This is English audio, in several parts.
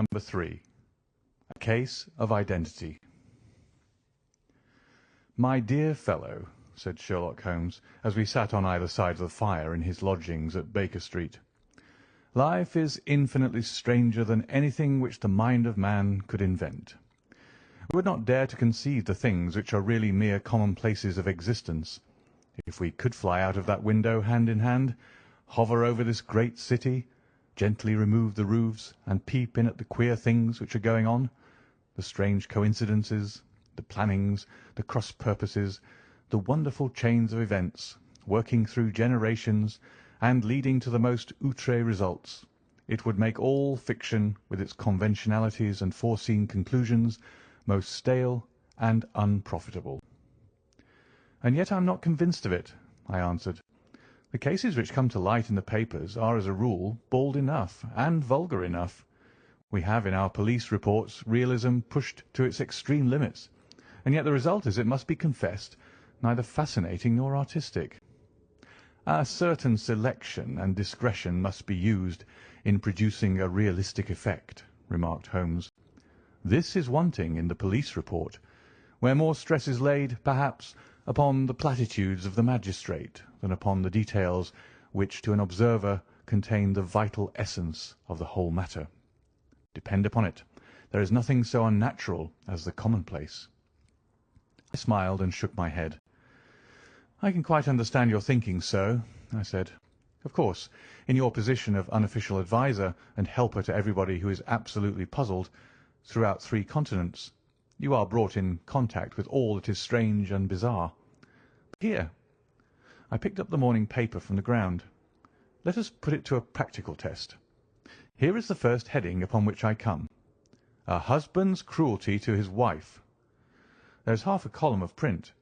Number 3. A Case of Identity. "My dear fellow," said Sherlock Holmes, as we sat on either side of the fire in his lodgings at Baker Street, "life is infinitely stranger than anything which the mind of man could invent. We would not dare to conceive the things which are really mere commonplaces of existence. If we could fly out of that window hand in hand, hover over this great city, gently remove the roofs, and peep in at the queer things which are going on, the strange coincidences, the plannings, the cross-purposes, the wonderful chains of events, working through generations and leading to the most outré results, it would make all fiction, with its conventionalities and foreseen conclusions, most stale and unprofitable." "And yet I am not convinced of it," I answered. "The cases which come to light in the papers are as a rule bald enough and vulgar enough. We have in our police reports realism pushed to its extreme limits, and yet the result is, it must be confessed, neither fascinating nor artistic." "A certain selection and discretion must be used in producing a realistic effect," remarked Holmes. "This is wanting in the police report, where more stress is laid, perhaps, upon the platitudes of the magistrate than upon the details which to an observer contain the vital essence of the whole matter. Depend upon it, there is nothing so unnatural as the commonplace." I smiled and shook my head. "I can quite understand your thinking so," I said. "Of course, in your position of unofficial adviser and helper to everybody who is absolutely puzzled, throughout 3 continents, you are brought in contact with all that is strange and bizarre. But here," I picked up the morning paper from the ground, "let us put it to a practical test. Here is the first heading upon which I come: 'A husband's cruelty to his wife.' There is half a column of print,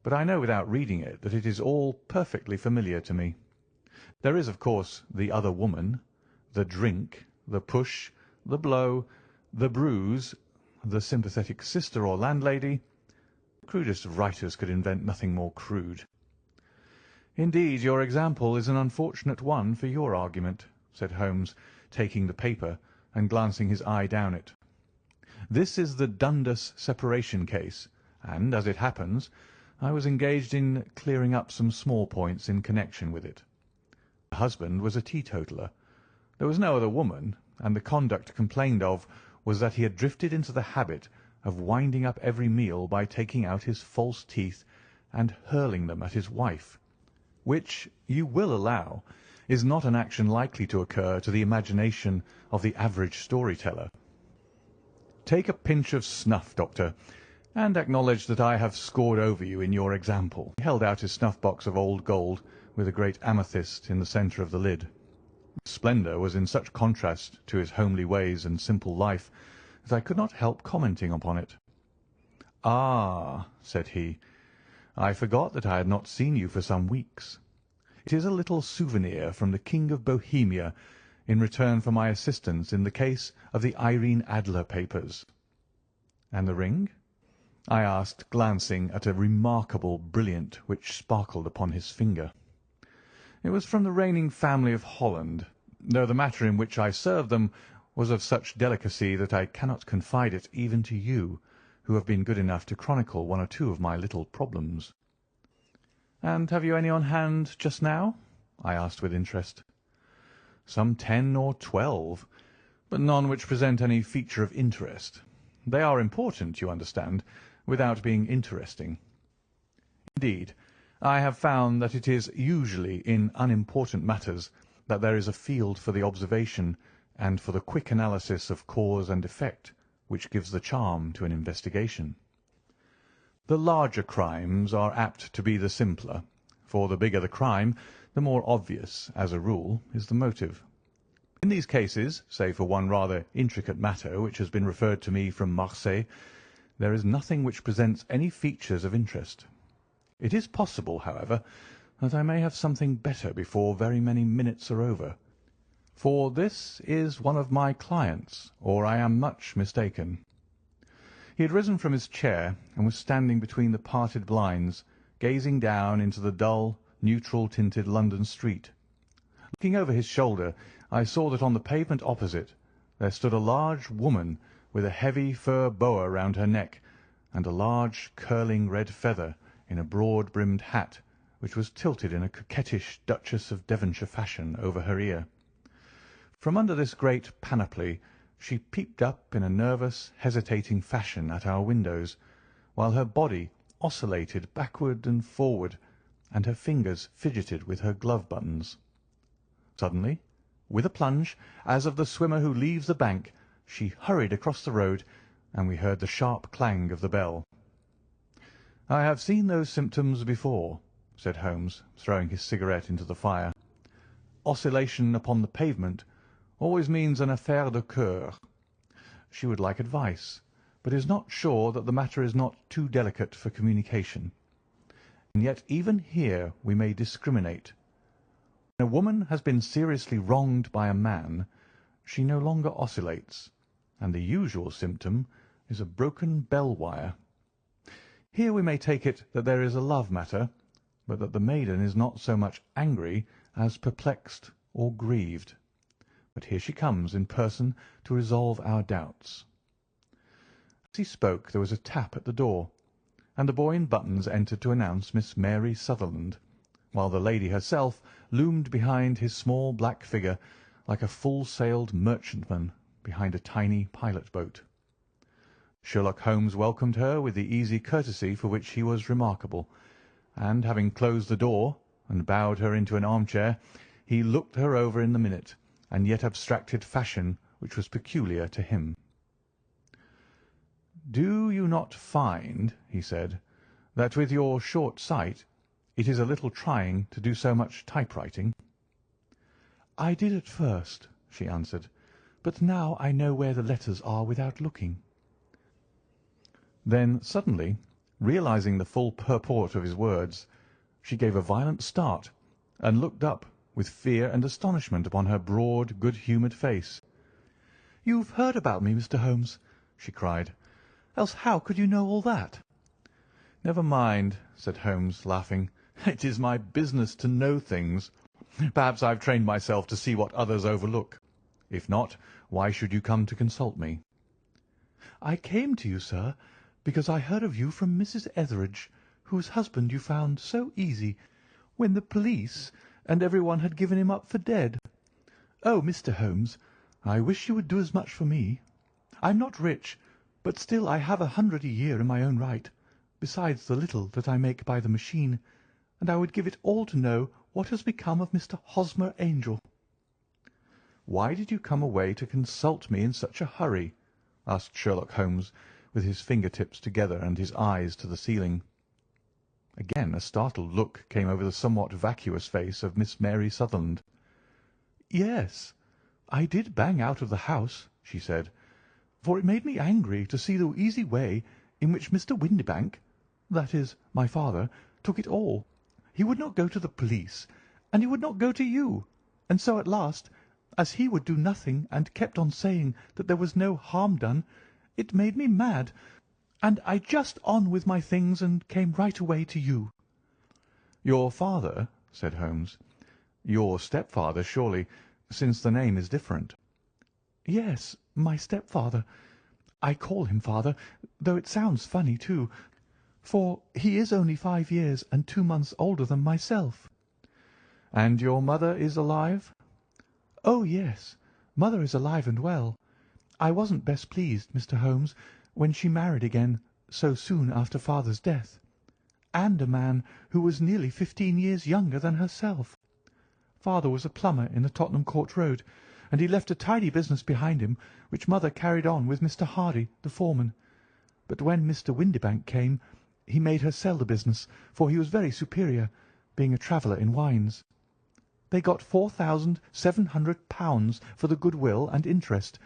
but I know without reading it that it is all perfectly familiar to me. There is, of course, the other woman, the drink, the push, the blow, the bruise, the sympathetic sister or landlady. The crudest of writers could invent nothing more crude." "Indeed, your example is an unfortunate one for your argument," said Holmes, taking the paper and glancing his eye down it. "This is the Dundas separation case, and, as it happens, I was engaged in clearing up some small points in connection with it. The husband was a teetotaler. There was no other woman, and the conduct complained of was that he had drifted into the habit of winding up every meal by taking out his false teeth and hurling them at his wife, which, you will allow, is not an action likely to occur to the imagination of the average story-teller. Take a pinch of snuff, Doctor, and acknowledge that I have scored over you in your example." He held out his snuff-box of old gold with a great amethyst in the centre of the lid. Its splendour was in such contrast to his homely ways and simple life that I could not help commenting upon it. "Ah," said he, "I forgot that I had not seen you for some weeks. It is a little souvenir from the King of Bohemia in return for my assistance in the case of the Irene Adler papers." "And the ring?" I asked, glancing at a remarkable brilliant which sparkled upon his finger. "It was from the reigning family of Holland, though the matter in which I served them was of such delicacy that I cannot confide it even to you, who have been good enough to chronicle 1 or 2 of my little problems." "And have you any on hand just now?" I asked with interest. "Some 10 or 12, but none which present any feature of interest. They are important, you understand, without being interesting. Indeed, I have found that it is usually in unimportant matters that there is a field for the observation and for the quick analysis of cause and effect which gives the charm to an investigation. The larger crimes are apt to be the simpler, for the bigger the crime, the more obvious, as a rule, is the motive. In these cases, save for one rather intricate matter which has been referred to me from Marseilles, there is nothing which presents any features of interest. It is possible, however, that I may have something better before very many minutes are over, for this is one of my clients, or I am much mistaken." He had risen from his chair and was standing between the parted blinds, gazing down into the dull, neutral-tinted London street. Looking over his shoulder, I saw that on the pavement opposite there stood a large woman with a heavy fur boa round her neck, and a large curling red feather in a broad-brimmed hat, which was tilted in a coquettish Duchess of Devonshire fashion over her ear. From under this great panoply she peeped up in a nervous, hesitating fashion at our windows, while her body oscillated backward and forward, and her fingers fidgeted with her glove buttons. Suddenly, with a plunge, as of the swimmer who leaves the bank, she hurried across the road, and we heard the sharp clang of the bell. "I have seen those symptoms before," said Holmes, throwing his cigarette into the fire. "Oscillation upon the pavement always means an affaire de coeur. She would like advice, but is not sure that the matter is not too delicate for communication. And yet even here we may discriminate. When a woman has been seriously wronged by a man, she no longer oscillates, and the usual symptom is a broken bell wire. Here we may take it that there is a love matter, but that the maiden is not so much angry as perplexed or grieved. But here she comes in person to resolve our doubts." As he spoke there was a tap at the door, and the boy in buttons entered to announce Miss Mary Sutherland, while the lady herself loomed behind his small black figure like a full-sailed merchantman behind a tiny pilot-boat. Sherlock Holmes welcomed her with the easy courtesy for which he was remarkable, and having closed the door and bowed her into an armchair, he looked her over in the minute and yet abstracted fashion which was peculiar to him. "Do you not find," he said, "that with your short sight it is a little trying to do so much typewriting?" "I did at first," she answered, "but now I know where the letters are without looking." Then suddenly, realizing the full purport of his words, she gave a violent start and looked up with fear and astonishment upon her broad, good-humoured face. "You've heard about me, Mr. Holmes," she cried, "else how could you know all that?" "Never mind," said Holmes, laughing. "It is my business to know things. Perhaps I have trained myself to see what others overlook. If not, why should you come to consult me?" "I came to you, sir, because I heard of you from Mrs. Etheridge, whose husband you found so easy when the police and everyone had given him up for dead. Oh, Mr. Holmes, I wish you would do as much for me. I'm not rich, but still I have 100 a year in my own right, besides the little that I make by the machine, and I would give it all to know what has become of Mr. Hosmer Angel." "Why did you come away to consult me in such a hurry?" asked Sherlock Holmes, with his finger-tips together and his eyes to the ceiling. Again a startled look came over the somewhat vacuous face of Miss Mary Sutherland. "Yes, I did bang out of the house," she said, "for it made me angry to see the easy way in which Mr. Windibank, that is, my father, took it all. He would not go to the police, and he would not go to you, and so at last, as he would do nothing and kept on saying that there was no harm done, it made me mad, and I just on with my things and came right away to you." "Your father?" said Holmes. "Your stepfather, surely, since the name is different." "Yes, my stepfather. I call him father, though it sounds funny too, for he is only 5 years and 2 months older than myself." "And your mother is alive?" "Oh, yes, mother is alive and well. I wasn't best pleased, Mr. Holmes, when she married again so soon after father's death, and a man who was nearly 15 years younger than herself. Father was a plumber in the Tottenham Court Road, and he left a tidy business behind him, which mother carried on with Mr. Hardy, the foreman. But when Mr. Windibank came, he made her sell the business, for he was very superior, being a traveller in wines. They got £4,700 for the goodwill and interest,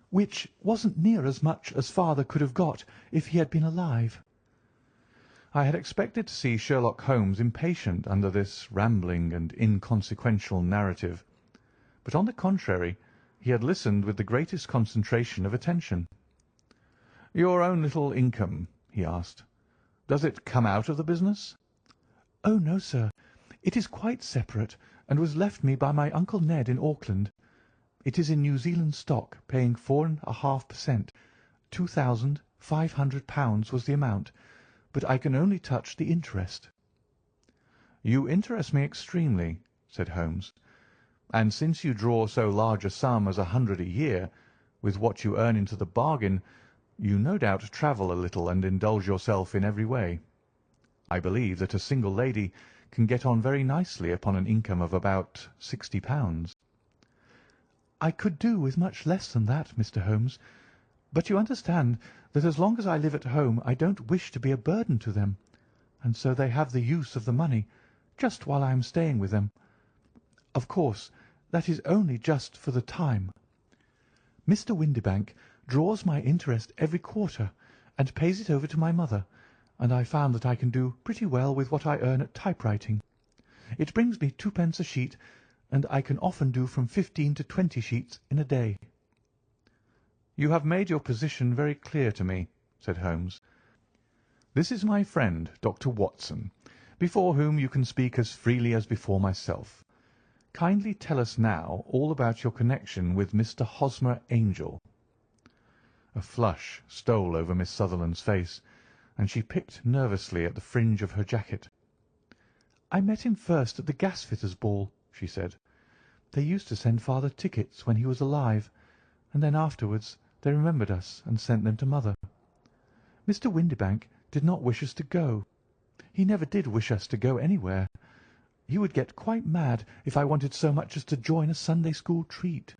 which wasn't near as much as father could have got if he had been alive." I had expected to see Sherlock Holmes impatient under this rambling and inconsequential narrative, but on the contrary he had listened with the greatest concentration of attention. "Your own little income," he asked, "does it come out of the business?" "Oh, no, sir. It is quite separate, and was left me by my Uncle Ned in Auckland. It is in New Zealand stock, paying 4.5%. £2,500 was the amount, but I can only touch the interest." "You interest me extremely," said Holmes, "and since you draw so large a sum as 100 a year, with what you earn into the bargain, you no doubt travel a little and indulge yourself in every way. I believe that a single lady can get on very nicely upon an income of about £60. "I could do with much less than that, Mr. Holmes, but you understand that as long as I live at home I don't wish to be a burden to them, and so they have the use of the money just while I am staying with them. Of course, that is only just for the time. Mr. Windibank draws my interest every quarter and pays it over to my mother, and I found that I can do pretty well with what I earn at typewriting. It brings me 2 pence a sheet, and I can often do from 15 to 20 sheets in a day." "You have made your position very clear to me," said Holmes. "This is my friend, Dr. Watson, before whom you can speak as freely as before myself. Kindly tell us now all about your connection with Mr. Hosmer Angel." A flush stole over Miss Sutherland's face, and she picked nervously at the fringe of her jacket. "I met him first at the gasfitters' ball," she said. "They used to send father tickets when he was alive, and then afterwards they remembered us and sent them to mother. Mr. Windibank did not wish us to go. He never did wish us to go anywhere. He would get quite mad if I wanted so much as to join a Sunday school treat.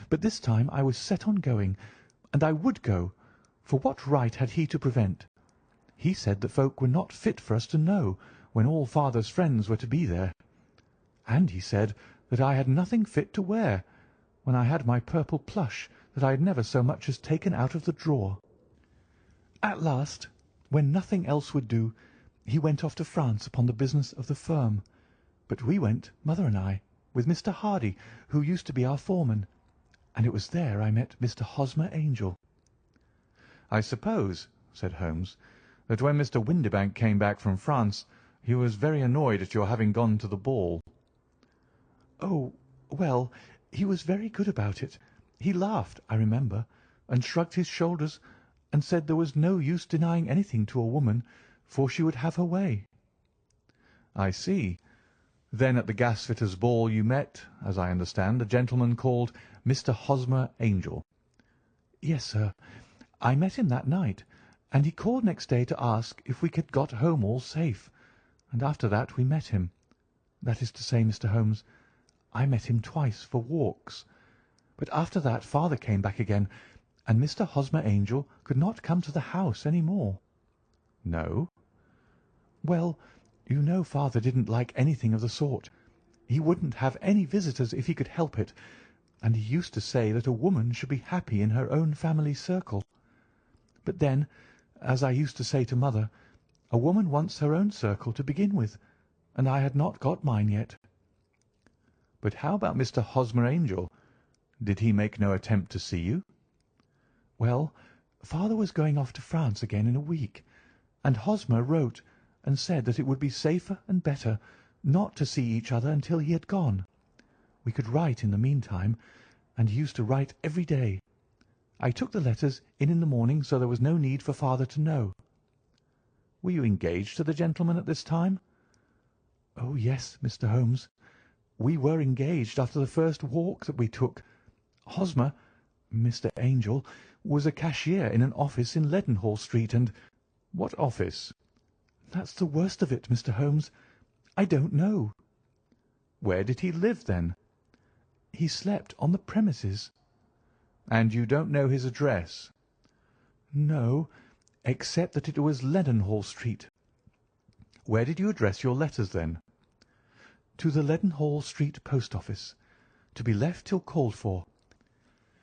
But this time I was set on going, and I would go, for what right had he to prevent? He said that folk were not fit for us to know when all father's friends were to be there. And he said that I had nothing fit to wear, when I had my purple plush that I had never so much as taken out of the drawer. At last, when nothing else would do, he went off to France upon the business of the firm. But we went, mother and I, with Mr. Hardy, who used to be our foreman, and it was there I met Mr. Hosmer Angel." "I suppose," said Holmes, "that when Mr. Windibank came back from France he was very annoyed at your having gone to the ball." "Oh, well, he was very good about it. He laughed, I remember, and shrugged his shoulders, and said there was no use denying anything to a woman, for she would have her way." "I see. Then at the gasfitters' ball you met, as I understand, a gentleman called Mr. Hosmer Angel." "Yes, sir. I met him that night, and he called next day to ask if we had got home all safe, and after that we met him. That is to say, Mr. Holmes, I met him twice for walks. But after that father came back again, and Mr. Hosmer Angel could not come to the house any more." "No?" "Well, you know father didn't like anything of the sort. He wouldn't have any visitors if he could help it, and he used to say that a woman should be happy in her own family circle. But then, as I used to say to mother, a woman wants her own circle to begin with, and I had not got mine yet." "But how about Mr. Hosmer Angel? Did he make no attempt to see you?" "Well, father was going off to France again in a week, and Hosmer wrote and said that it would be safer and better not to see each other until he had gone. We could write in the meantime, and he used to write every day. I took the letters in the morning, so there was no need for father to know." "Were you engaged to the gentleman at this time?" "Oh, yes, Mr. Holmes. We were engaged after the first walk that we took. Hosmer, Mr. Angel, was a cashier in an office in Leadenhall Street, and—" "What office?" "That's the worst of it, Mr. Holmes. I don't know." "Where did he live, then?" "He slept on the premises." "And you don't know his address?" "No, except that it was Leadenhall Street." "Where did you address your letters, then?" "To the Leadenhall Street post office, to be left till called for.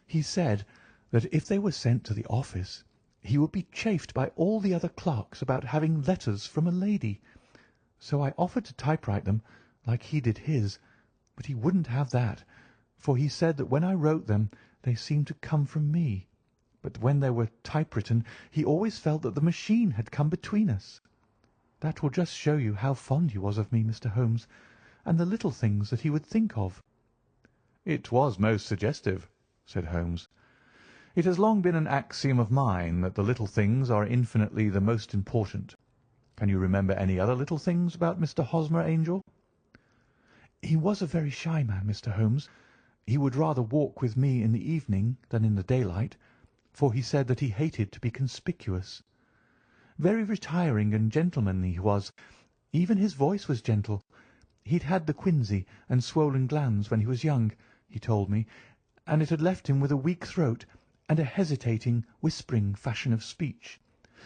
He said that if they were sent to the office he would be chaffed by all the other clerks about having letters from a lady. So I offered to typewrite them, like he did his, but he wouldn't have that, for he said that when I wrote them they seemed to come from me, but when they were typewritten he always felt that the machine had come between us. That will just show you how fond he was of me, Mr. Holmes, and the little things that he would think of." "It was most suggestive," said Holmes. "It has long been an axiom of mine that the little things are infinitely the most important. Can you remember any other little things about Mr. Hosmer, Angel?" "He was a very shy man, Mr. Holmes. He would rather walk with me in the evening than in the daylight, for he said that he hated to be conspicuous. Very retiring and gentlemanly he was. Even his voice was gentle. He'd had the quinsy and swollen glands when he was young, he told me, and it had left him with a weak throat and a hesitating, whispering fashion of speech.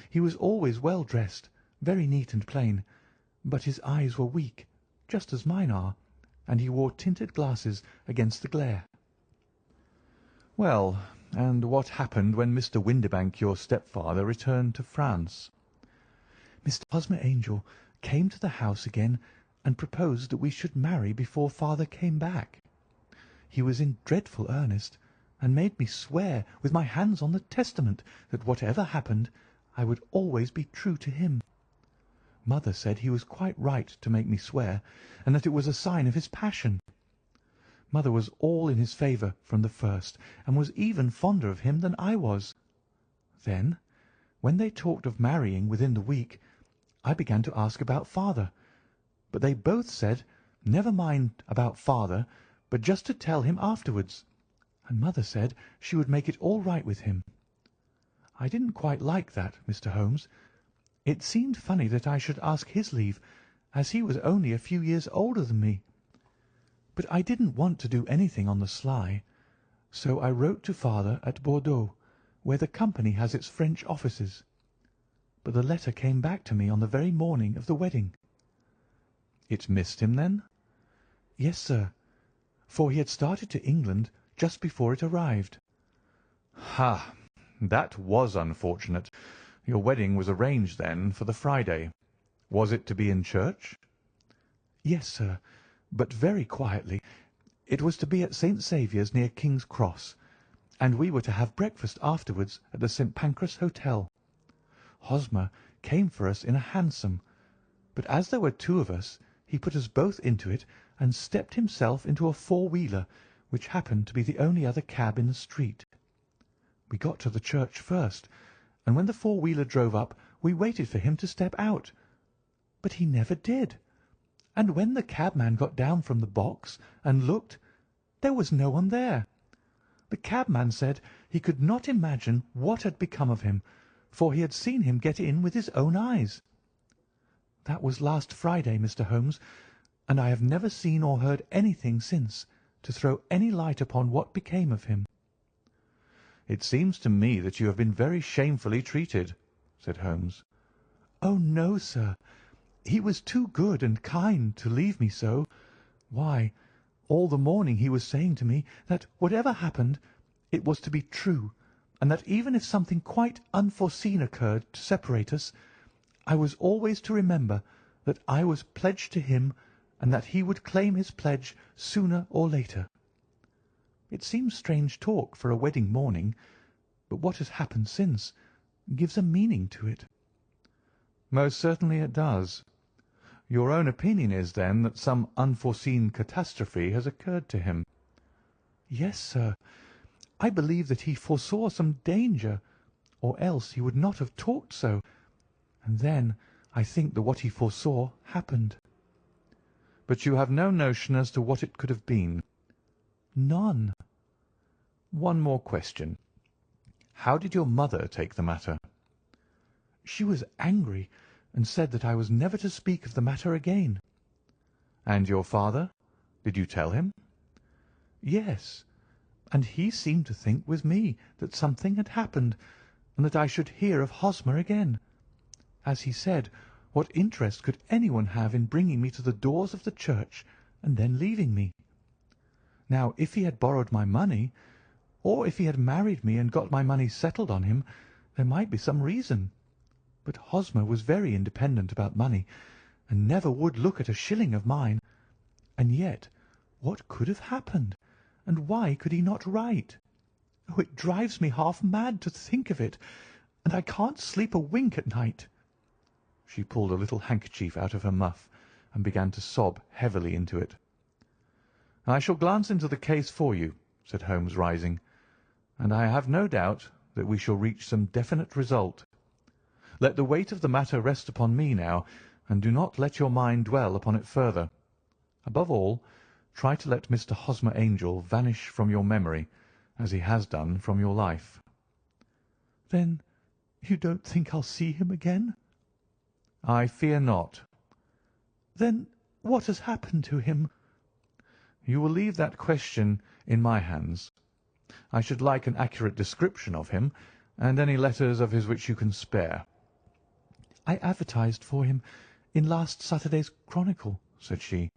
He was always well dressed, very neat and plain, but his eyes were weak, just as mine are, and he wore tinted glasses against the glare." "Well, and what happened when Mr. Windibank, your stepfather, returned to France?" "Mr. Hosmer, Angel, came to the house again and proposed that we should marry before father came back. He was in dreadful earnest, and made me swear with my hands on the Testament that whatever happened I would always be true to him. Mother said he was quite right to make me swear, and that it was a sign of his passion. Mother was all in his favour from the first, and was even fonder of him than I was. Then, when they talked of marrying within the week, I began to ask about father, but they both said never mind about father, but just to tell him afterwards, and mother said she would make it all right with him. I didn't quite like that, Mr. Holmes. It seemed funny that I should ask his leave, as he was only a few years older than me. But I didn't want to do anything on the sly, so I wrote to father at Bordeaux, where the company has its French offices. But the letter came back to me on the very morning of the wedding." "It missed him, then?" "Yes, sir, for he had started to England just before it arrived." "Ha! That was unfortunate. Your wedding was arranged, then, for the Friday. Was it to be in church?" "Yes, sir, but very quietly. It was to be at St. Saviour's, near King's Cross, and we were to have breakfast afterwards at the St. Pancras Hotel. Hosmer came for us in a hansom, but as there were two of us, he put us both into it and stepped himself into a four-wheeler, which happened to be the only other cab in the street. We got to the church first, and when the four-wheeler drove up we waited for him to step out, but he never did, and when the cabman got down from the box and looked, there was no one there. The cabman said he could not imagine what had become of him, for he had seen him get in with his own eyes. That was last Friday, Mr. Holmes, and I have never seen or heard anything since to throw any light upon what became of him." "It seems to me that you have been very shamefully treated," said Holmes. "Oh, no, sir. He was too good and kind to leave me so. Why, all the morning he was saying to me that whatever happened, it was to be true, and that even if something quite unforeseen occurred to separate us, I was always to remember that I was pledged to him, and that he would claim his pledge sooner or later. It seems strange talk for a wedding morning, but what has happened since gives a meaning to it." "Most certainly it does. Your own opinion is, then, that some unforeseen catastrophe has occurred to him?" "Yes, sir. I believe that he foresaw some danger, or else he would not have talked so, and then I think that what he foresaw happened." "But you have no notion as to what it could have been?" "None." "One more question. How did your mother take the matter?" "She was angry, and said that I was never to speak of the matter again." "And your father? Did you tell him?" "Yes, and he seemed to think with me that something had happened, and that I should hear of Hosmer again. As he said, what interest could anyone have in bringing me to the doors of the church and then leaving me? Now, if he had borrowed my money, or if he had married me and got my money settled on him, there might be some reason. But Hosmer was very independent about money, and never would look at a shilling of mine. And yet, what could have happened, and why could he not write? Oh, it drives me half mad to think of it, and I can't sleep a wink at night." She pulled a little handkerchief out of her muff and began to sob heavily into it. "I shall glance into the case for you," said Holmes, rising, "and I have no doubt that we shall reach some definite result. Let the weight of the matter rest upon me now, and do not let your mind dwell upon it further. Above all, try to let Mr. Hosmer Angel vanish from your memory, as he has done from your life." "Then you don't think I'll see him again?" "I fear not." "Then what has happened to him?" "You will leave that question in my hands. I should like an accurate description of him, and any letters of his which you can spare." "I advertised for him in last Saturday's Chronicle," said she.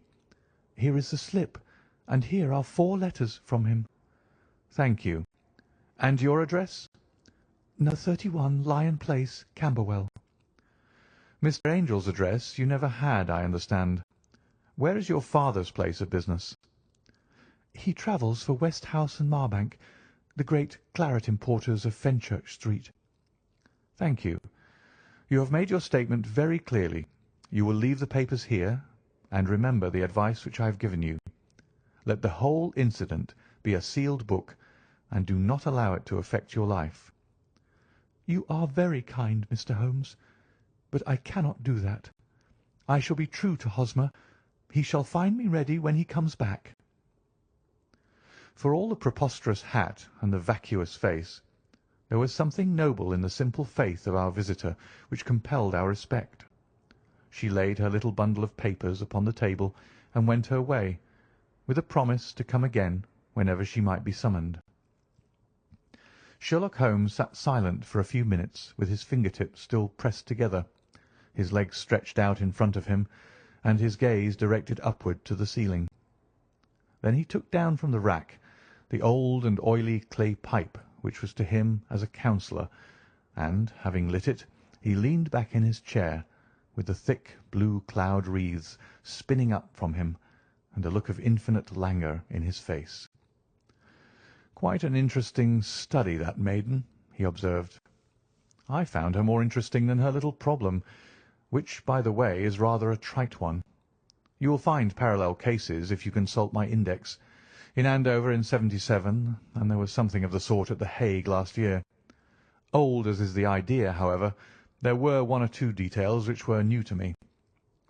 "Here is the slip, and here are 4 letters from him." "Thank you. And your address?" "No. 31 Lion Place, Camberwell." "Mr. Angel's address you never had, I understand. Where is your father's place of business?" "He travels for West House and Marbank, the great claret importers of Fenchurch Street." "Thank you. You have made your statement very clearly. You will leave the papers here, and remember the advice which I have given you. Let the whole incident be a sealed book, and do not allow it to affect your life." "You are very kind, Mr. Holmes, but I cannot do that. I shall be true to Hosmer. He shall find me ready when he comes back." For all the preposterous hat and the vacuous face, there was something noble in the simple faith of our visitor which compelled our respect. She laid her little bundle of papers upon the table and went her way, with a promise to come again whenever she might be summoned. Sherlock Holmes sat silent for a few minutes with his finger-tips still pressed together, his legs stretched out in front of him, and his gaze directed upward to the ceiling. Then he took down from the rack the old and oily clay pipe which was to him as a counsellor, and, having lit it, he leaned back in his chair, with the thick blue cloud wreaths spinning up from him, and a look of infinite languor in his face. "Quite an interesting study, that maiden," he observed. "I found her more interesting than her little problem, which, by the way, is rather a trite one. You will find parallel cases if you consult my index. In Andover in '77, and there was something of the sort at The Hague last year. Old as is the idea, however, there were 1 or 2 details which were new to me,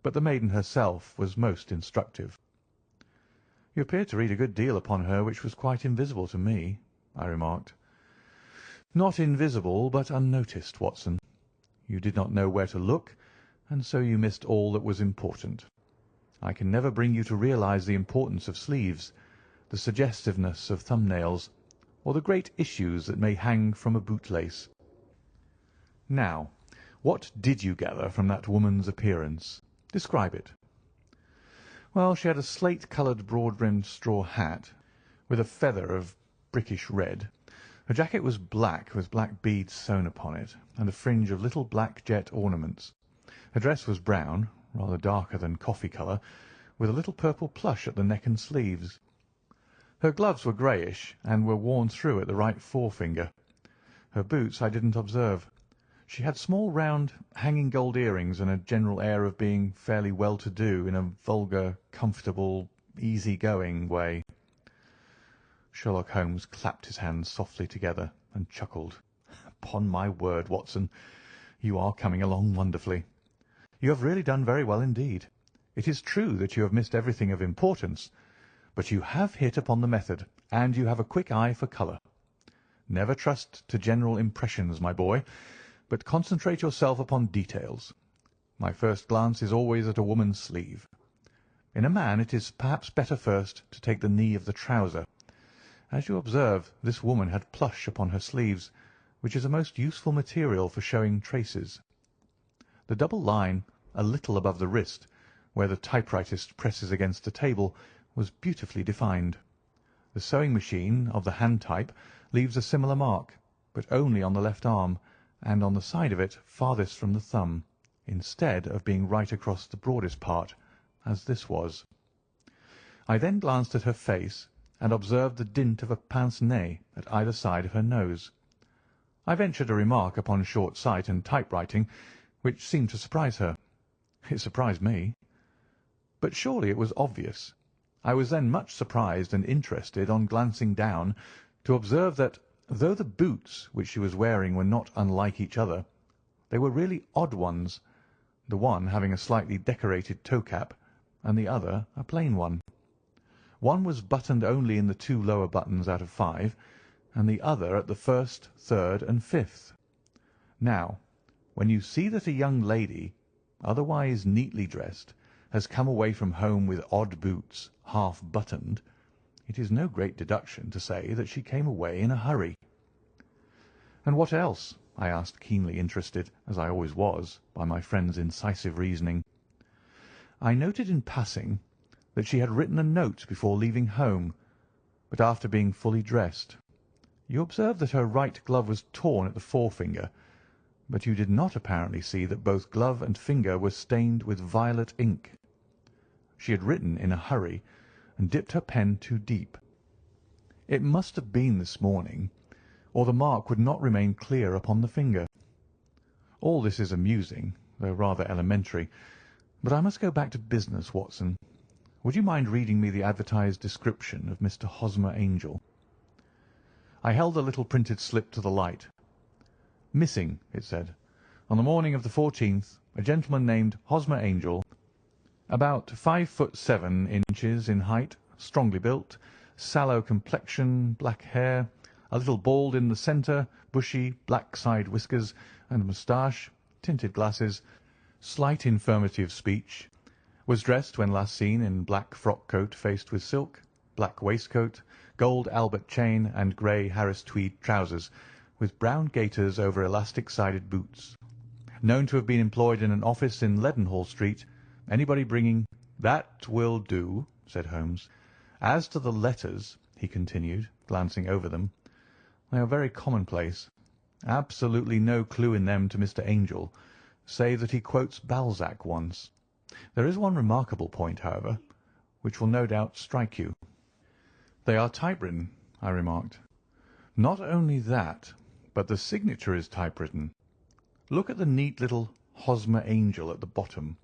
but the maiden herself was most instructive." "You appeared to read a good deal upon her which was quite invisible to me," I remarked. "Not invisible, but unnoticed, Watson. You did not know where to look, and so you missed all that was important. I can never bring you to realize the importance of sleeves, the suggestiveness of thumbnails, or the great issues that may hang from a bootlace. Now, what did you gather from that woman's appearance? Describe it." "Well, she had a slate-coloured broad-brimmed straw hat, with a feather of brickish red. Her jacket was black, with black beads sewn upon it, and a fringe of little black jet ornaments. Her dress was brown, rather darker than coffee colour, with a little purple plush at the neck and sleeves. Her gloves were greyish, and were worn through at the right forefinger. Her boots I didn't observe. She had small round hanging gold earrings, and a general air of being fairly well-to-do in a vulgar, comfortable, easy-going way." Sherlock Holmes clapped his hands softly together and chuckled. "Upon my word, Watson, you are coming along wonderfully. You have really done very well indeed. It is true that you have missed everything of importance, but you have hit upon the method, and you have a quick eye for colour. Never trust to general impressions, my boy, but concentrate yourself upon details. My first glance is always at a woman's sleeve. In a man it is perhaps better first to take the knee of the trouser. As you observe, this woman had plush upon her sleeves, which is a most useful material for showing traces. The double line a little above the wrist, where the typewritist presses against the table, was beautifully defined. The sewing machine of the hand type leaves a similar mark, but only on the left arm, and on the side of it farthest from the thumb, instead of being right across the broadest part, as this was. I then glanced at her face, and observed the dint of a pince-nez at either side of her nose. I ventured a remark upon short sight and typewriting, which seemed to surprise her. It surprised me. But surely it was obvious. I was then much surprised and interested on glancing down to observe that, though the boots which she was wearing were not unlike each other, they were really odd ones, the one having a slightly decorated toe-cap, and the other a plain one. One was buttoned only in the 2 lower buttons out of 5, and the other at the 1st, 3rd, and 5th. Now, when you see that a young lady, otherwise neatly dressed, has come away from home with odd boots, half buttoned, it is no great deduction to say that she came away in a hurry. "And what else?" I asked, keenly interested, as I always was, by my friend's incisive reasoning. "I noted in passing that she had written a note before leaving home, but after being fully dressed. You observed that her right glove was torn at the forefinger, but you did not apparently see that both glove and finger were stained with violet ink. She had written in a hurry, and dipped her pen too deep. It must have been this morning, or the mark would not remain clear upon the finger. All this is amusing, though rather elementary, but I must go back to business, Watson. Would you mind reading me the advertised description of Mr. Hosmer Angel?" I held the little printed slip to the light. "Missing," it said, "on the morning of the 14th, a gentleman named Hosmer Angel, about 5'7" in height, strongly built, sallow complexion, black hair, a little bald in the centre, bushy, black side whiskers and moustache, tinted glasses, slight infirmity of speech, was dressed when last seen in black frock-coat faced with silk, black waistcoat, gold Albert chain, and grey Harris tweed trousers, with brown gaiters over elastic-sided boots. Known to have been employed in an office in Leadenhall Street. Anybody bringing—" "That will do," said Holmes. "As to the letters," he continued, glancing over them, "they are very commonplace. Absolutely no clue in them to Mr. Angel, save that he quotes Balzac once. There is one remarkable point, however, which will no doubt strike you." "They are typewritten," I remarked. "Not only that, but the signature is typewritten. Look at the neat little Hosmer Angel at the bottom.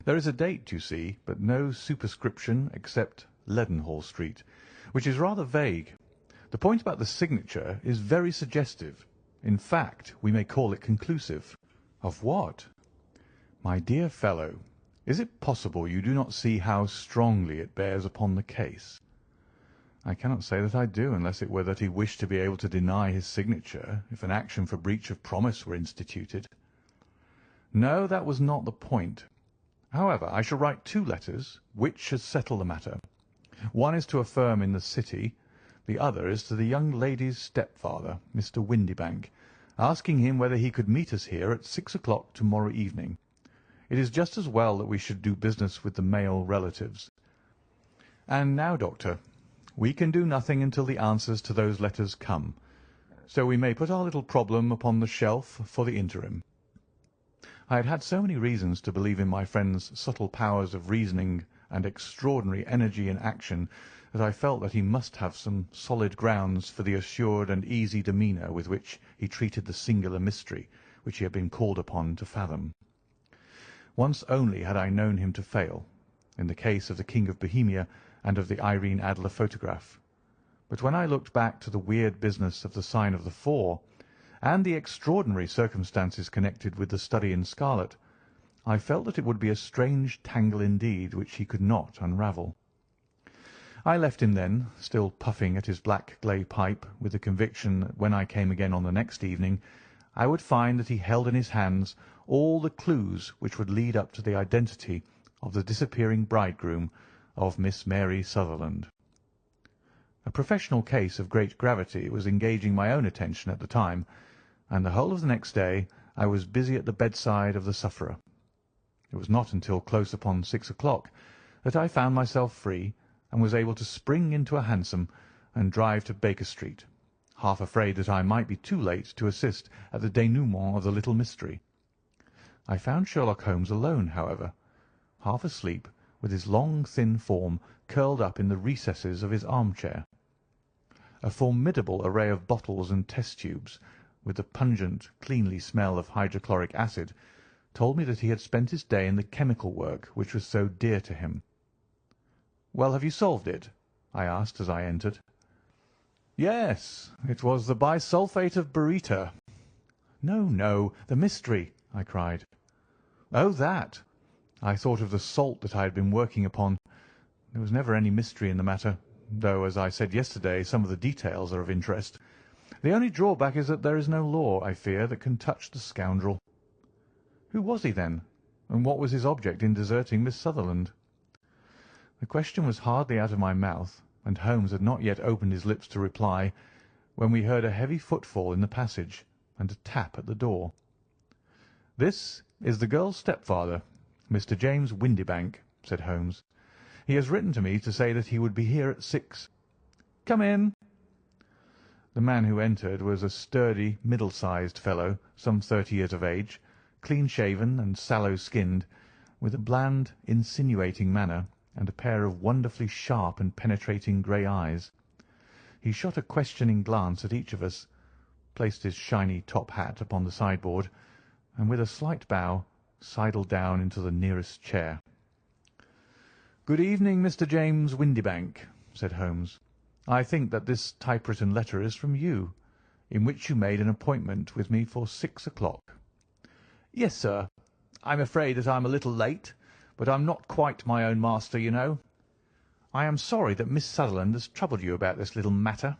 There is a date, you see, but no superscription except Leadenhall Street, which is rather vague. The point about the signature is very suggestive. In fact, we may call it conclusive." "Of what?" "My dear fellow, is it possible you do not see how strongly it bears upon the case?" "I cannot say that I do, unless it were that he wished to be able to deny his signature if an action for breach of promise were instituted." "No, that was not the point. However, I shall write 2 letters, which should settle the matter. One is to a firm in the City, the other is to the young lady's stepfather, Mr. Windibank, asking him whether he could meet us here at 6 o'clock to-morrow evening. It is just as well that we should do business with the male relatives. And now, Doctor, we can do nothing until the answers to those letters come, so we may put our little problem upon the shelf for the interim." I had had so many reasons to believe in my friend's subtle powers of reasoning and extraordinary energy in action that I felt that he must have some solid grounds for the assured and easy demeanour with which he treated the singular mystery which he had been called upon to fathom. Once only had I known him to fail, in the case of the King of Bohemia and of the Irene Adler photograph. But when I looked back to the weird business of the Sign of the Four, and the extraordinary circumstances connected with the study in scarlet, I felt that it would be a strange tangle indeed which he could not unravel. I left him then, still puffing at his black clay pipe, with the conviction that when I came again on the next evening, I would find that he held in his hands all the clues which would lead up to the identity of the disappearing bridegroom of Miss Mary Sutherland. A professional case of great gravity was engaging my own attention at the time, and the whole of the next day I was busy at the bedside of the sufferer. It was not until close upon 6 o'clock that I found myself free, and was able to spring into a hansom and drive to Baker Street, half afraid that I might be too late to assist at the denouement of the little mystery. I found Sherlock Holmes alone, however, half asleep, with his long thin form curled up in the recesses of his armchair. A formidable array of bottles and test-tubes, with the pungent, cleanly smell of hydrochloric acid, told me that he had spent his day in the chemical work which was so dear to him. "Well, have you solved it?" I asked as I entered. "Yes, it was the bisulfate of baryta." "No, no, the mystery," I cried. "Oh, that! I thought of the salt that I had been working upon. There was never any mystery in the matter, though, as I said yesterday, some of the details are of interest. The only drawback is that there is no law, I fear, that can touch the scoundrel." "Who was he, then, and what was his object in deserting Miss Sutherland?" The question was hardly out of my mouth, and Holmes had not yet opened his lips to reply, when we heard a heavy footfall in the passage and a tap at the door. "This is the girl's stepfather, Mr. James Windibank," said Holmes. "He has written to me to say that he would be here at 6. Come in." The man who entered was a sturdy, middle-sized fellow, some 30 years of age, clean-shaven and sallow-skinned, with a bland, insinuating manner and a pair of wonderfully sharp and penetrating grey eyes. He shot a questioning glance at each of us, placed his shiny top hat upon the sideboard, and with a slight bow sidled down into the nearest chair. "Good evening, Mr. James Windibank," said Holmes. "I think that this typewritten letter is from you, in which you made an appointment with me for 6 o'clock." "Yes, sir. I'm afraid that I'm a little late, but I'm not quite my own master, you know. I am sorry that Miss Sutherland has troubled you about this little matter,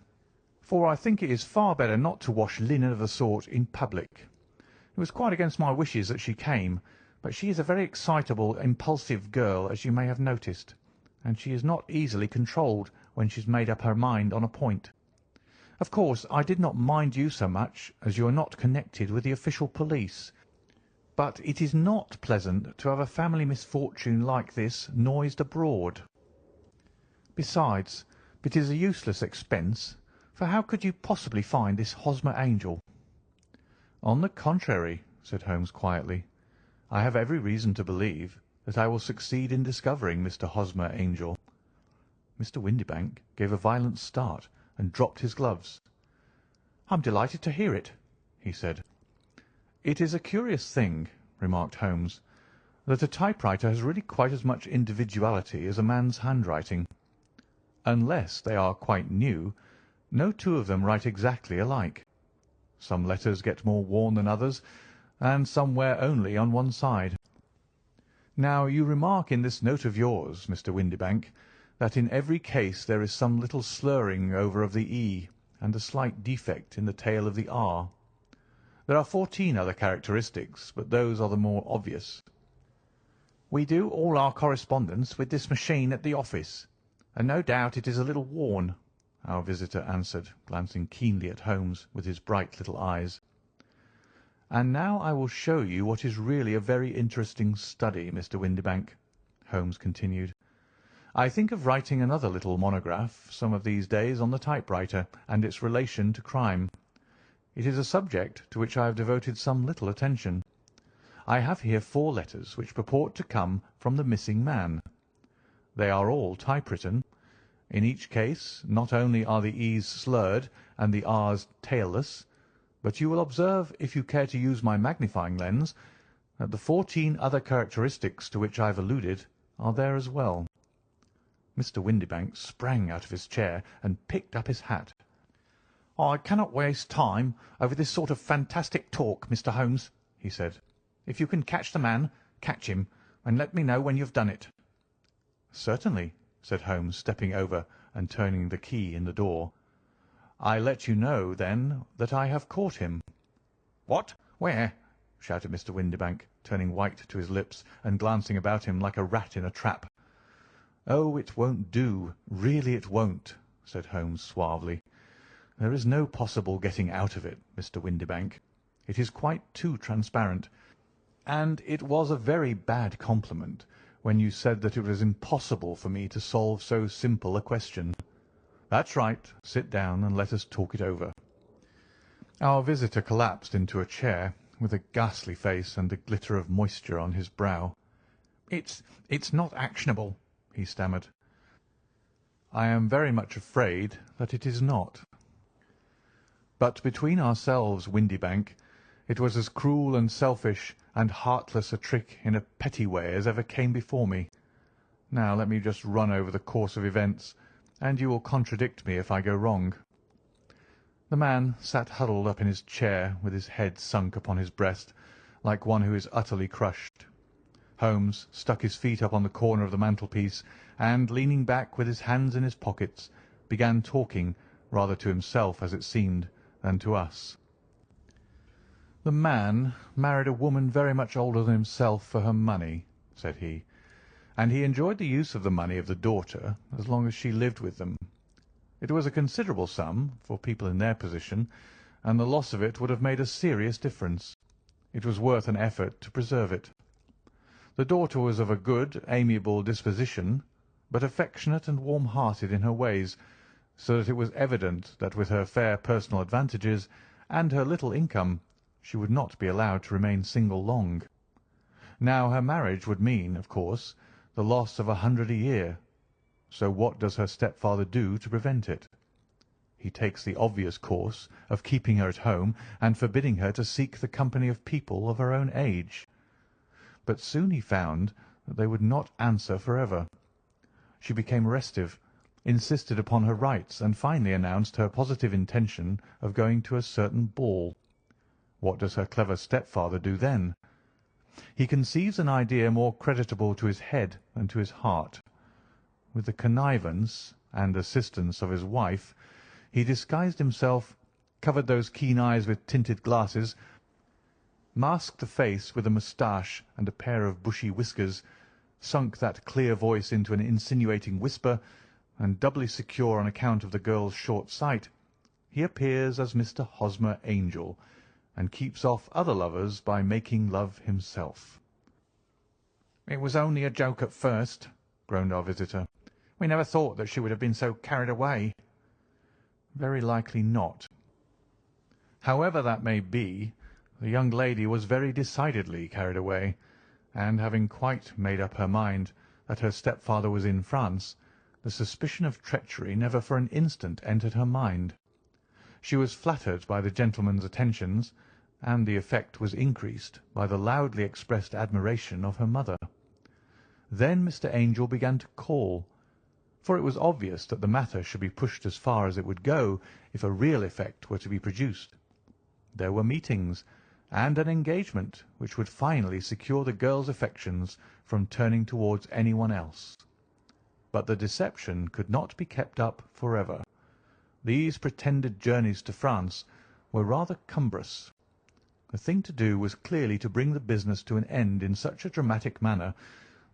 for I think it is far better not to wash linen of the sort in public. It was quite against my wishes that she came, but she is a very excitable, impulsive girl, as you may have noticed, and she is not easily controlled when she's made up her mind on a point. Of course, I did not mind you so much, as you are not connected with the official police, but it is not pleasant to have a family misfortune like this noised abroad. Besides, it is a useless expense, for how could you possibly find this Hosmer Angel?" "On the contrary," said Holmes quietly, "I have every reason to believe that I will succeed in discovering Mr. Hosmer Angel." Mr. Windibank gave a violent start and dropped his gloves. "I'm delighted to hear it," he said. "It is a curious thing," remarked Holmes, "that a typewriter has really quite as much individuality as a man's handwriting. Unless they are quite new, no two of them write exactly alike. Some letters get more worn than others, and some wear only on one side. Now, you remark in this note of yours, Mr. Windibank, that in every case there is some little slurring over of the E and a slight defect in the tail of the R. There are 14 other characteristics, but those are the more obvious." "We do all our correspondence with this machine at the office, and no doubt it is a little worn," our visitor answered, glancing keenly at Holmes with his bright little eyes. "And now I will show you what is really a very interesting study, Mr. Windibank," Holmes continued. "I think of writing another little monograph some of these days on the typewriter and its relation to crime. It is a subject to which I have devoted some little attention. I have here 4 letters which purport to come from the missing man. They are all typewritten. In each case not only are the E's slurred and the R's tailless, but you will observe, if you care to use my magnifying lens, that the 14 other characteristics to which I have alluded are there as well." Mr. Windibank sprang out of his chair and picked up his hat. "I cannot waste time over this sort of fantastic talk, Mr. Holmes," he said. "If you can catch the man, catch him, and let me know when you have done it." "Certainly," said Holmes, stepping over and turning the key in the door. "I let you know, then, that I have caught him." "What? Where?" shouted Mr. Windibank, turning white to his lips and glancing about him like a rat in a trap. "Oh, it won't do, really it won't," said Holmes suavely. "There is no possible getting out of it, Mr. Windibank. It is quite too transparent, and it was a very bad compliment when you said that it was impossible for me to solve so simple a question. That's right. Sit down and let us talk it over." Our visitor collapsed into a chair with a ghastly face and a glitter of moisture on his brow. It's not actionable," he stammered. "I am very much afraid that it is not. But between ourselves, Windibank, it was as cruel and selfish and heartless a trick in a petty way as ever came before me. Now let me just run over the course of events, and you will contradict me if I go wrong." The man sat huddled up in his chair, with his head sunk upon his breast, like one who is utterly crushed. Holmes stuck his feet up on the corner of the mantelpiece, and, leaning back with his hands in his pockets, began talking, rather to himself, as it seemed, than to us. "The man married a woman very much older than himself for her money," said he, "and he enjoyed the use of the money of the daughter as long as she lived with them. It was a considerable sum for people in their position, and the loss of it would have made a serious difference. It was worth an effort to preserve it. The daughter was of a good, amiable disposition, but affectionate and warm-hearted in her ways, so that it was evident that with her fair personal advantages and her little income she would not be allowed to remain single long. Now her marriage would mean, of course, the loss of 100 a year. So what does her stepfather do to prevent it? He takes the obvious course of keeping her at home and forbidding her to seek the company of people of her own age. But soon he found that they would not answer for ever. She became restive, insisted upon her rights, and finally announced her positive intention of going to a certain ball. What does her clever stepfather do then? He conceives an idea more creditable to his head than to his heart. With the connivance and assistance of his wife, he disguised himself, covered those keen eyes with tinted glasses, masked the face with a moustache and a pair of bushy whiskers, sunk that clear voice into an insinuating whisper, and doubly secure on account of the girl's short sight, he appears as Mr. Hosmer Angel, and keeps off other lovers by making love himself. "It was only a joke at first," groaned our visitor. "We never thought that she would have been so carried away." "Very likely not. However that may be, the young lady was very decidedly carried away, and having quite made up her mind that her stepfather was in France, the suspicion of treachery never for an instant entered her mind. She was flattered by the gentleman's attentions, and the effect was increased by the loudly expressed admiration of her mother. Then Mr. Angel began to call, for it was obvious that the matter should be pushed as far as it would go if a real effect were to be produced. There were meetings, and an engagement which would finally secure the girl's affections from turning towards anyone else. But the deception could not be kept up for ever. These pretended journeys to France were rather cumbrous. The thing to do was clearly to bring the business to an end in such a dramatic manner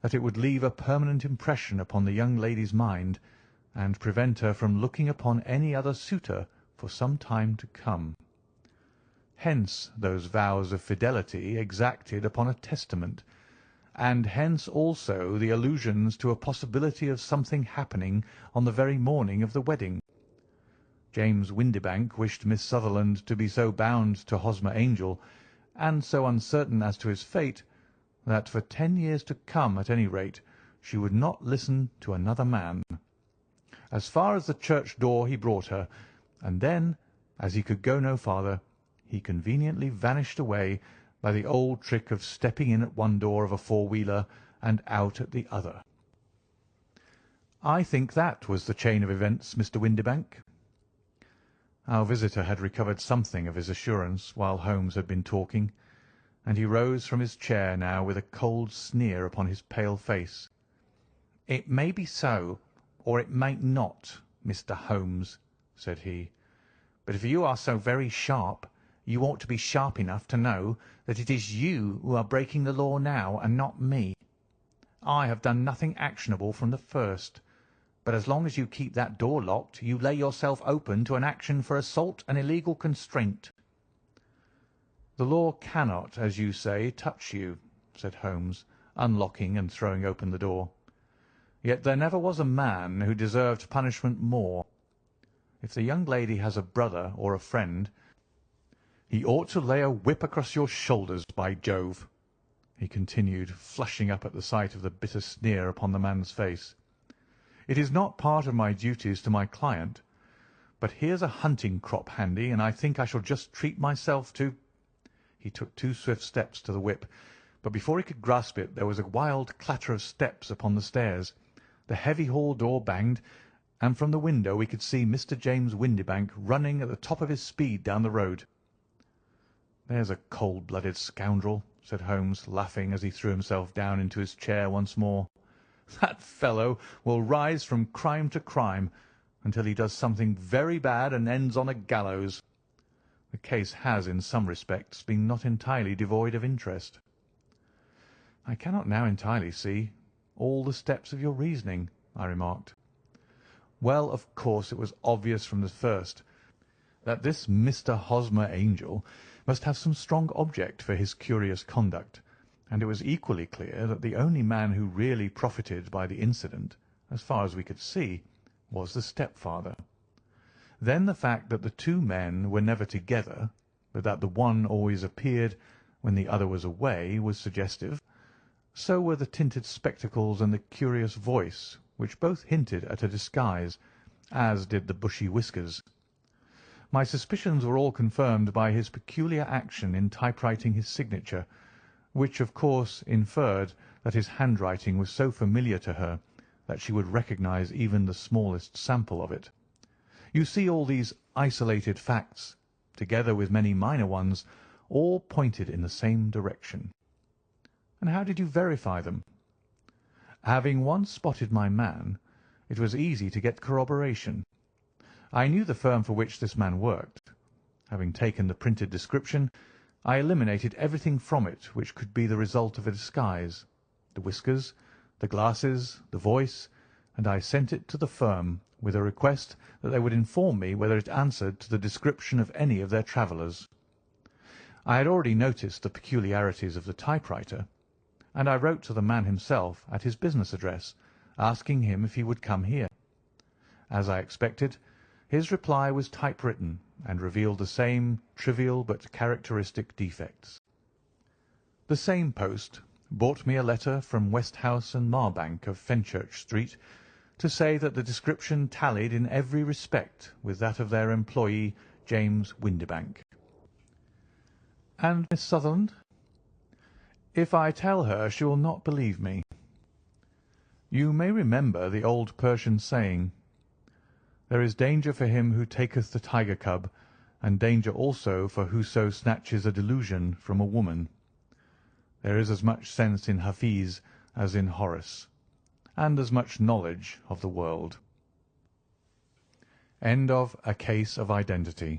that it would leave a permanent impression upon the young lady's mind, and prevent her from looking upon any other suitor for some time to come. Hence those vows of fidelity exacted upon a testament, and hence also the allusions to a possibility of something happening on the very morning of the wedding. James Windibank wished Miss Sutherland to be so bound to Hosmer Angel, and so uncertain as to his fate, that for 10 years to come, at any rate, she would not listen to another man. As far as the church door he brought her, and then, as he could go no farther, he conveniently vanished away by the old trick of stepping in at one door of a four-wheeler and out at the other. I think that was the chain of events, Mr. Windibank." Our visitor had recovered something of his assurance while Holmes had been talking, and he rose from his chair now with a cold sneer upon his pale face. "It may be so, or it may not, Mr. Holmes," said he. "But if you are so very sharp, you ought to be sharp enough to know that it is you who are breaking the law now, and not me. I have done nothing actionable from the first, but as long as you keep that door locked, you lay yourself open to an action for assault and illegal constraint." "The law cannot, as you say, touch you," said Holmes, unlocking and throwing open the door. "Yet there never was a man who deserved punishment more. If the young lady has a brother or a friend, he ought to lay a whip across your shoulders, by Jove," he continued, flushing up at the sight of the bitter sneer upon the man's face. "It is not part of my duties to my client, but here's a hunting crop handy, and I think I shall just treat myself to—" He took 2 swift steps to the whip, but before he could grasp it there was a wild clatter of steps upon the stairs, The heavy hall door banged, and from the window we could see Mr. James Windibank running at the top of his speed down the road. "There's a cold-blooded scoundrel," said Holmes, laughing as he threw himself down into his chair once more. "That fellow will rise from crime to crime until he does something very bad and ends on a gallows. The case has, in some respects, been not entirely devoid of interest." "I cannot now entirely see all the steps of your reasoning," I remarked. "Well, of course, it was obvious from the first that this Mr. Hosmer Angel must have some strong object for his curious conduct, and it was equally clear that the only man who really profited by the incident, as far as we could see, was the stepfather. Then the fact that the two men were never together, but that the one always appeared when the other was away, was suggestive. So were the tinted spectacles and the curious voice, which both hinted at a disguise, as did the bushy whiskers. My suspicions were all confirmed by his peculiar action in typewriting his signature, which of course inferred that his handwriting was so familiar to her that she would recognize even the smallest sample of it. You see, all these isolated facts, together with many minor ones, all pointed in the same direction." "And how did you verify them?" "Having once spotted my man, it was easy to get corroboration. I knew the firm for which this man worked. Having taken the printed description, I eliminated everything from it which could be the result of a disguise, the whiskers, the glasses, the voice, and I sent it to the firm with a request that they would inform me whether it answered to the description of any of their travellers. I had already noticed the peculiarities of the typewriter, and I wrote to the man himself at his business address, asking him if he would come here. As I expected, his reply was typewritten and revealed the same trivial but characteristic defects. The same post brought me a letter from Westhouse and Marbank of Fenchurch Street to say that the description tallied in every respect with that of their employee, James Windibank." "And Miss Sutherland?" "If I tell her, she will not believe me. You may remember the old Persian saying, 'There is danger for him who taketh the tiger cub, and danger also for whoso snatches a delusion from a woman.' There is as much sense in Hafiz as in Horace, and as much knowledge of the world." End of A Case of Identity.